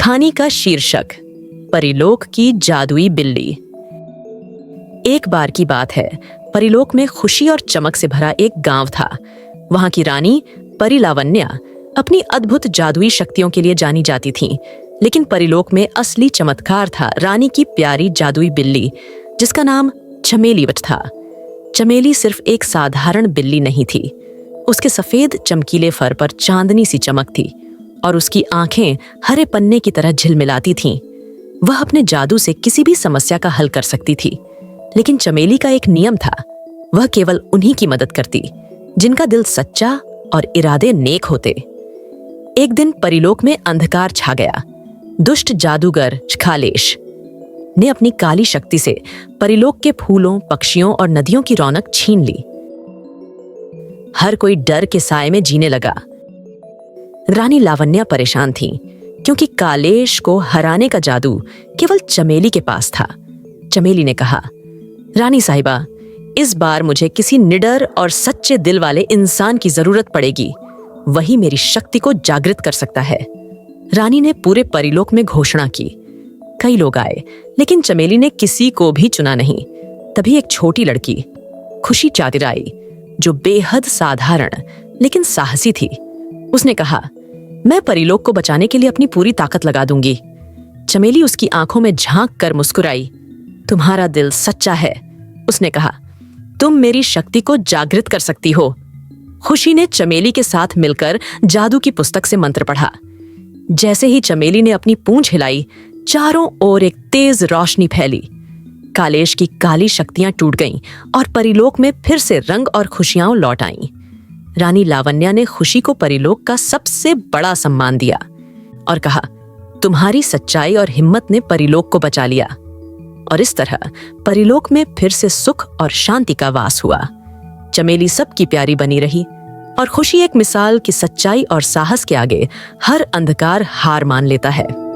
कहानी का शीर्षक परिलोक की जादुई बिल्ली। एक बार की बात है, परिलोक में खुशी और चमक से भरा एक गांव था। वहां की रानी परी लावण्या अपनी अद्भुत जादुई शक्तियों के लिए जानी जाती थी। लेकिन परिलोक में असली चमत्कार था रानी की प्यारी जादुई बिल्ली, जिसका नाम चमेली था। चमेली सिर्फ एक साधारण बिल्ली नहीं थी। उसके सफेद चमकीले फर पर चांदनी सी चमक थी और उसकी आंखें हरे पन्ने की तरह झिलमिलाती थीं। वह अपने जादू से किसी भी समस्या का हल कर सकती थी। लेकिन चमेली का एक नियम था, वह केवल उन्हीं की मदद करती जिनका दिल सच्चा और इरादे नेक होते। एक दिन परिलोक में अंधकार छा गया। दुष्ट जादूगर खालेश ने अपनी काली शक्ति से परिलोक के फूलों, पक्षियों और नदियों की रौनक छीन ली। हर कोई डर के साए में जीने लगा। रानी लावण्या परेशान थी, क्योंकि कालेश को हराने का जादू केवल चमेली के पास था। चमेली ने कहा, रानी साहिबा, इस बार मुझे किसी निडर और सच्चे दिल वाले इंसान की जरूरत पड़ेगी। वही मेरी शक्ति को जागृत कर सकता है। रानी ने पूरे परिलोक में घोषणा की। कई लोग आए, लेकिन चमेली ने किसी को भी चुना नहीं। तभी एक छोटी लड़की खुशी चातिर आई, जो बेहद साधारण लेकिन साहसी थी। उसने कहा, मैं परिलोक को बचाने के लिए अपनी पूरी ताकत लगा दूंगी। चमेली उसकी आंखों में झांक कर मुस्कुराई। तुम्हारा दिल सच्चा है, उसने कहा। तुम मेरी शक्ति को जागृत कर सकती हो। खुशी ने चमेली के साथ मिलकर जादू की पुस्तक से मंत्र पढ़ा। जैसे ही चमेली ने अपनी पूंछ हिलाई, चारों ओर एक तेज रोशनी फैली। कालेश की काली शक्तियां टूट गईं और परिलोक में फिर से रंग और खुशियां लौट आईं। रानी लावण्या ने खुशी को परिलोक का सबसे बड़ा सम्मान दिया और कहा, तुम्हारी सच्चाई और हिम्मत ने परिलोक को बचा लिया। और इस तरह परिलोक में फिर से सुख और शांति का वास हुआ। चमेली सबकी प्यारी बनी रही और खुशी एक मिसाल कि सच्चाई और साहस के आगे हर अंधकार हार मान लेता है।